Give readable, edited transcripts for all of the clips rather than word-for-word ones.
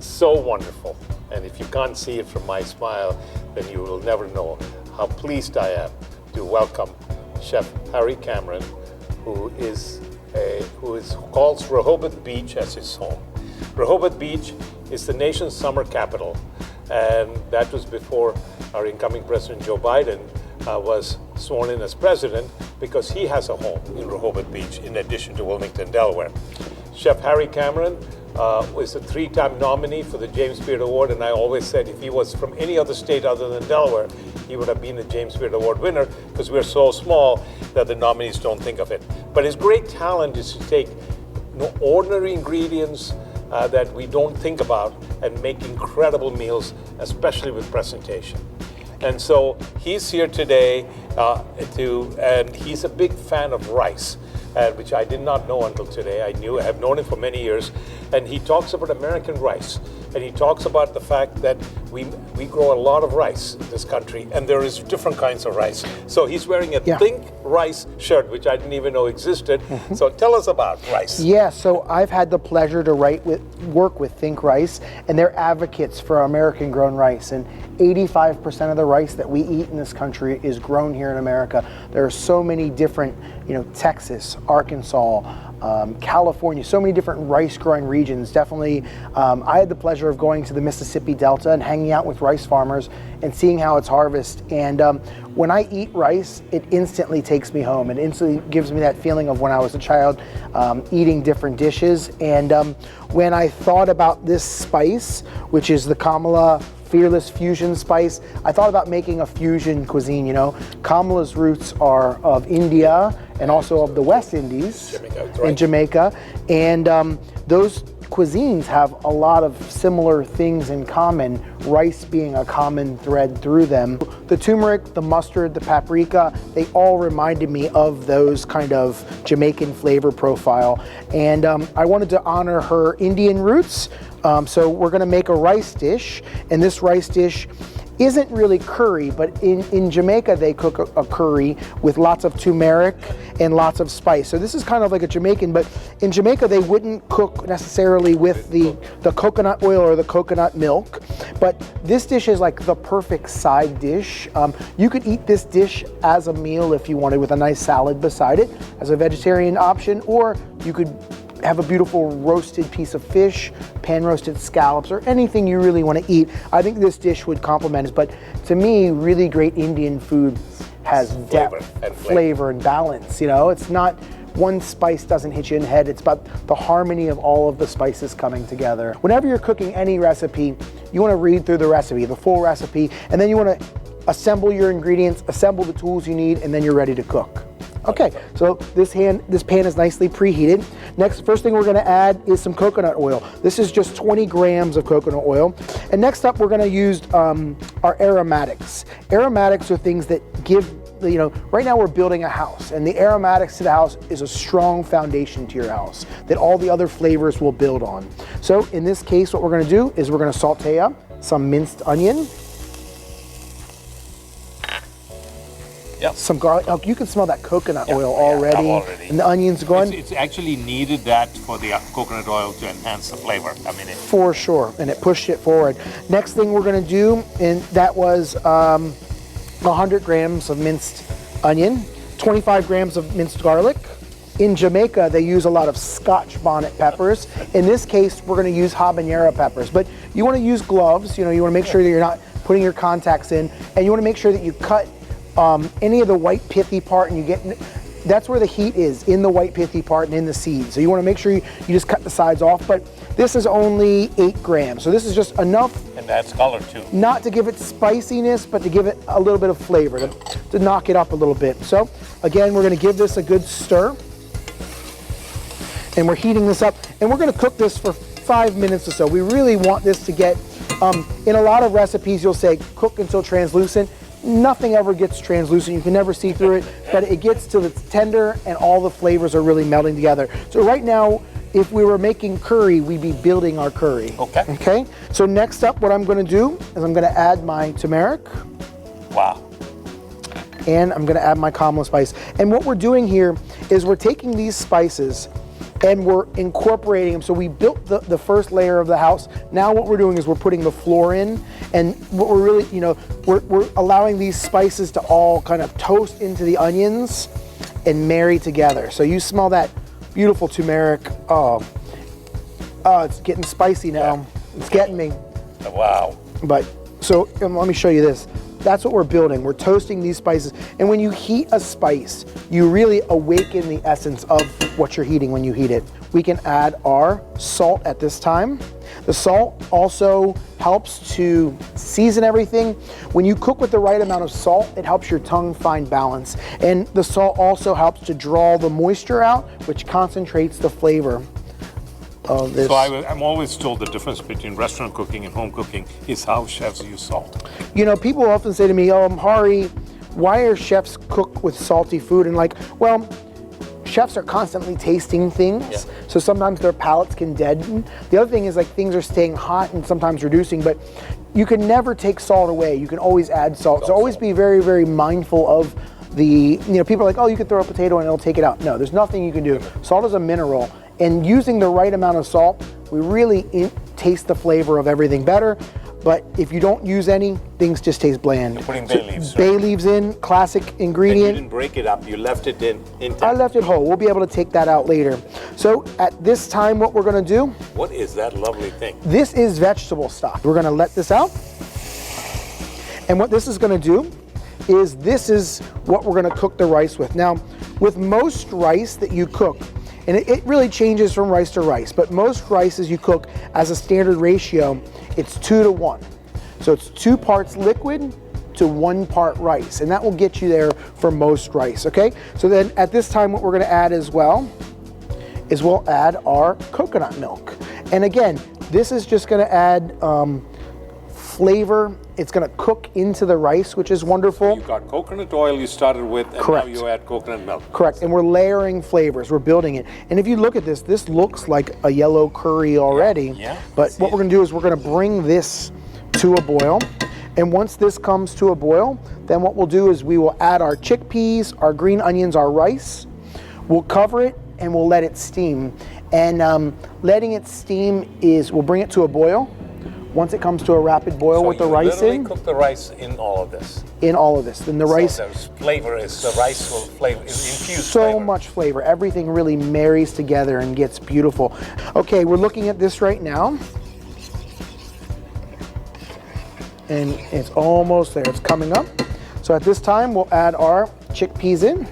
It's so wonderful. And if you can't see it from my smile, then you will never know how pleased I am to welcome Chef Harry Cameron, who calls Rehoboth Beach as his home. Rehoboth Beach is the nation's summer capital, and that was before our incoming President Joe Biden was sworn in as president, because he has a home in Rehoboth Beach in addition to Wilmington, Delaware. Chef Harry Cameron was a 3-time nominee for the James Beard Award, and I always said if he was from any other state other than Delaware, he would have been a James Beard Award winner, because we're so small that the nominees don't think of it. But his great talent is to take ordinary ingredients that we don't think about and make incredible meals, especially with presentation. And so he's here today and he's a big fan of rice, which I did not know until today. I have known him for many years, and he talks about American rice, and he talks about the fact that we grow a lot of rice in this country, and there is different kinds of rice. So he's wearing a Think Rice shirt, which I didn't even know existed. So tell us about rice. Yeah, so I've had the pleasure to work with Think Rice, and they're advocates for American grown rice. And 85% of the rice that we eat in this country is grown here in America. There are so many different, Texas, Arkansas, California, so many different rice growing regions. Definitely, I had the pleasure of going to the Mississippi Delta and hanging out with rice farmers and seeing how it's harvested. And when I eat rice, it instantly takes me home. It instantly gives me that feeling of when I was a child, eating different dishes. And when I thought about this spice, which is the Kamala Fearless Fusion Spice, I thought about making a fusion cuisine. Kamala's roots are of India and also of the West Indies, in Jamaica, and those cuisines have a lot of similar things in common, rice being a common thread through them. The turmeric, the mustard, the paprika, they all reminded me of those kind of Jamaican flavor profile. And I wanted to honor her Indian roots. So we're gonna make a rice dish, and this rice dish isn't really curry, but in Jamaica they cook a curry with lots of turmeric and lots of spice. So this is kind of like a Jamaican, but in Jamaica they wouldn't cook necessarily with the coconut oil or the coconut milk. But this dish is like the perfect side dish. You could eat this dish as a meal if you wanted, with a nice salad beside it as a vegetarian option, or you could have a beautiful roasted piece of fish, pan roasted scallops, or anything you really want to eat. I think this dish would complement it. But to me, really great Indian food has depth, flavor, and balance. It's not one spice doesn't hit you in the head. It's about the harmony of all of the spices coming together. Whenever you're cooking any recipe, you want to read through the recipe, the full recipe, and then you want to assemble your ingredients, assemble the tools you need, and then you're ready to cook. Okay, so this pan is nicely preheated. First thing we're gonna add is some coconut oil. This is just 20 grams of coconut oil. And next up, we're gonna use our aromatics. Aromatics are things that give, right now we're building a house, and the aromatics to the house is a strong foundation to your house that all the other flavors will build on. So in this case, what we're gonna do is we're gonna saute up some minced onion, some garlic. Oh, you can smell that coconut oil already. And the onions going. It's actually needed that for the coconut oil to enhance the flavor. For sure, and it pushed it forward. Next thing we're going to do, and that was 100 grams of minced onion, 25 grams of minced garlic. In Jamaica, they use a lot of Scotch bonnet peppers. In this case, we're going to use habanero peppers. But you want to use gloves. You want to make sure that you're not putting your contacts in, and you want to make sure that you cut any of the white pithy part, and that's where the heat is, in the white pithy part and in the seeds. So you want to make sure you just cut the sides off, but this is only 8 grams. So this is just enough. And that's color too. Not to give it spiciness, but to give it a little bit of flavor, to knock it up a little bit. So again, we're going to give this a good stir. And we're heating this up, and we're going to cook this for 5 minutes or so. We really want this to get, in a lot of recipes, you'll say cook until translucent. Nothing ever gets translucent. You can never see through it, but it gets till it's tender and all the flavors are really melding together. So right now, if we were making curry, we'd be building our curry. Okay? So next up, what I'm going to do is I'm going to add my turmeric. Wow. And I'm going to add my Kamala spice. And what we're doing here is we're taking these spices and we're incorporating them. So we built the first layer of the house. Now what we're doing is we're putting the floor in, and what we're really, we're allowing these spices to all kind of toast into the onions and marry together. So you smell that beautiful turmeric. Oh, it's getting spicy now. Yeah. It's getting me. Wow. But so let me show you this. That's what we're building. We're toasting these spices. And when you heat a spice, you really awaken the essence of what you're heating when you heat it. We can add our salt at this time. The salt also helps to season everything. When you cook with the right amount of salt, it helps your tongue find balance. And the salt also helps to draw the moisture out, which concentrates the flavor of this. So I'm always told the difference between restaurant cooking and home cooking is how chefs use salt. People often say to me, Hari, why are chefs cook with salty food? And well, chefs are constantly tasting things, so sometimes their palates can deaden. The other thing is things are staying hot and sometimes reducing, but you can never take salt away. You can always add salt. So always be very, very mindful of the, people are like, oh, you can throw a potato and it'll take it out. No, there's nothing you can do. Salt is a mineral. And using the right amount of salt, we really taste the flavor of everything better. But if you don't use any, things just taste bland. You're putting bay leaves. Bay leaves in, classic ingredient. And you didn't break it up, you left it in intact. I left it whole. We'll be able to take that out later. So at this time, what we're gonna do. What is that lovely thing? This is vegetable stock. We're gonna let this out. And what this is gonna do is this is what we're gonna cook the rice with. Now, with most rice that you cook, and it really changes from rice to rice, but most rices you cook as a standard ratio, it's 2 to 1. So it's 2 parts liquid to 1 part rice, and that will get you there for most rice, okay? So then at this time, what we're gonna add as well is we'll add our coconut milk. And again, this is just gonna add flavor. It's gonna cook into the rice, which is wonderful. You've got coconut oil you started with, and Correct. now you add coconut milk. Correct, and we're layering flavors, we're building it. And if you look at this looks like a yellow curry already. Yeah. But what we're gonna do is we're gonna bring this to a boil. And once this comes to a boil, then what we'll do is we will add our chickpeas, our green onions, our rice. We'll cover it and we'll let it steam. And letting it steam is, we'll bring it to a boil. Once it comes to a rapid boil with the rice in. Cook the rice in all of this. In all of this. Then the rice. There's flavor is, the rice will infuse so flavor. much flavor. Everything really marries together and gets beautiful. Okay, we're looking at this right now. And it's almost there, it's coming up. So at this time, we'll add our chickpeas in.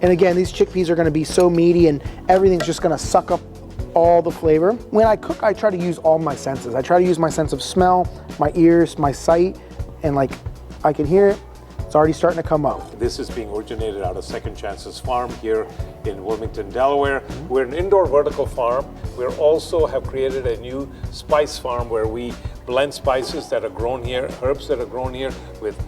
And again, these chickpeas are gonna be so meaty and everything's just gonna suck up all the flavor. When I cook, I try to use all my senses. I try to use my sense of smell, my ears, my sight, and I can hear it. It's already starting to come up. This is being originated out of Second Chances Farm here in Wilmington, Delaware. We're an indoor vertical farm. We also have created a new spice farm where we blend spices that are grown here, herbs that are grown here with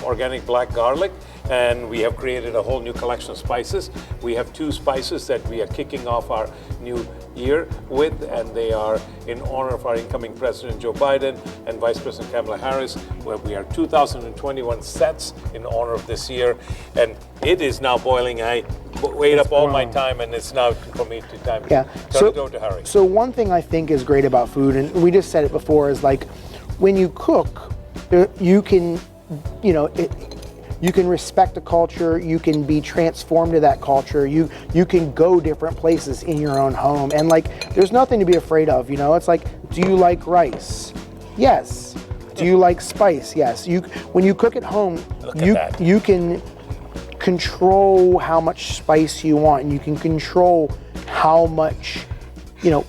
organic black garlic. And we have created a whole new collection of spices. We have 2 spices that we are kicking off our new year with, and they are in honor of our incoming President Joe Biden and Vice President Kamala Harris, where we are 2021 sets in honor of this year. And it is now boiling. I wait up all my time, and it's now for me to time. Yeah. Turn it over to Harry. So one thing I think is great about food, and we just said it before, is when you cook, you can, you can respect a culture, you can be transformed to that culture, you can go different places in your own home, and there's nothing to be afraid of, It's do you like rice? Yes. Do you like spice? Yes. When you cook at home, you can control how much spice you want, and you can control how much,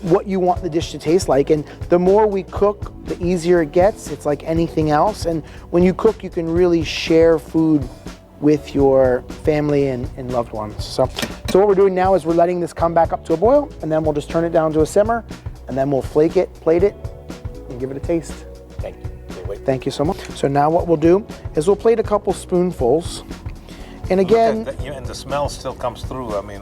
what you want the dish to taste like. And the more we cook, the easier it gets. It's like anything else. And when you cook, you can really share food with your family and loved ones. So what we're doing now is we're letting this come back up to a boil, and then we'll just turn it down to a simmer, and then we'll flake it, plate it, and give it a taste. Thank you. Thank you so much. So now what we'll do is we'll plate a couple spoonfuls. And again, and the smell still comes through. I mean,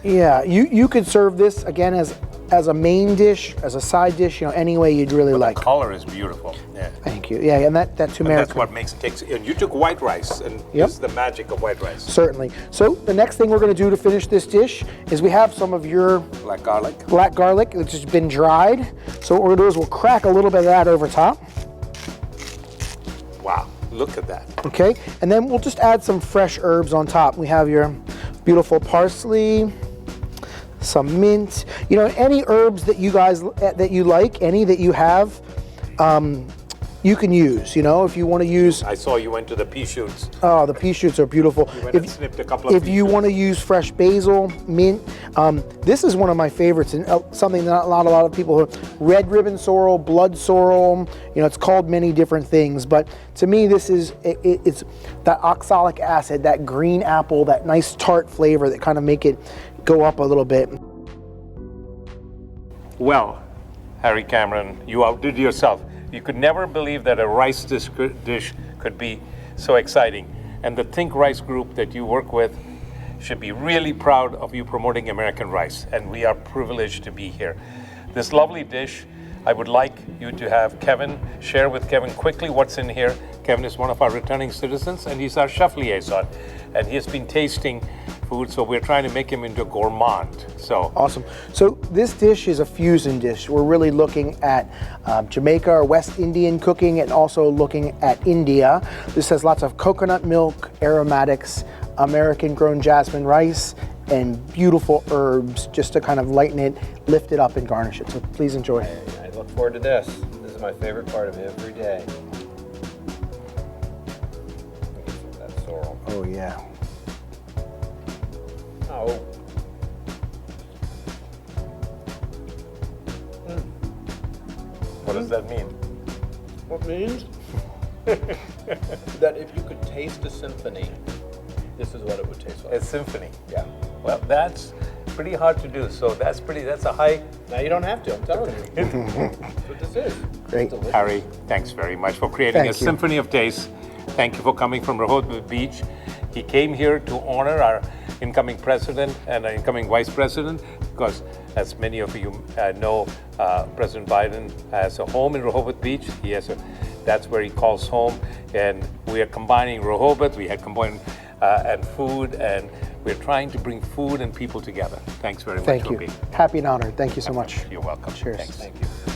yeah, you could serve this again as as a main dish, as a side dish, any way you'd really like. The color is beautiful. Yeah. Thank you. Yeah, and that turmeric. And that's what makes it takes. And you took white rice, and this is the magic of white rice. Certainly. So the next thing we're going to do to finish this dish is we have some of your Black garlic. black garlic, which has been dried. So what we're going to do is we'll crack a little bit of that over top. Wow, look at that. Okay, and then we'll just add some fresh herbs on top. We have your beautiful parsley, some mint, any herbs that you guys that you like, any that you have, you can use. If you want to use. I saw you went to the pea shoots. Oh, the pea shoots are beautiful. You went and snipped a couple of If pea you shoots. want to use fresh basil, mint, this is one of my favorites, and something that not a lot of people. Red ribbon sorrel, blood sorrel. It's called many different things, but to me, this is it's that oxalic acid, that green apple, that nice tart flavor that kind of make it go up a little bit. Well, Harry Cameron, you outdid yourself. You could never believe that a rice dish could be so exciting. And the Think Rice group that you work with should be really proud of you promoting American rice. And we are privileged to be here. This lovely dish, I would like you to have Kevin share with Kevin quickly what's in here. Kevin is one of our returning citizens, and he's our chef liaison. And he has been tasting food, so we're trying to make him into a gourmand. So awesome. So this dish is a fusion dish. We're really looking at Jamaica or West Indian cooking, and also looking at India. This has lots of coconut milk, aromatics, American-grown jasmine rice, and beautiful herbs just to kind of lighten it, lift it up, and garnish it. So please enjoy. I look forward to this. This is my favorite part of every day. That sorrel. Oh yeah. Oh. what does that mean? What means? That if you could taste a symphony, this is what it would taste like. A symphony. Yeah. Well, that's pretty hard to do. So that's a high. Now you don't have to, I'm telling you. That's what this is. Great. It's delicious. Harry, thanks very much for creating Thank a you. symphony of taste. Thank you for coming from Rehoboth Beach. He came here to honor our incoming president and our incoming vice president, because as many of you know, President Biden has a home in Rehoboth Beach. That's where he calls home, and we are combining Rehoboth. We had combined and food, and we're trying to bring food and people together. Thanks very much Thank for you. being. Happy and honored. Thank you so much. You're welcome. Cheers. Thanks. Thank you.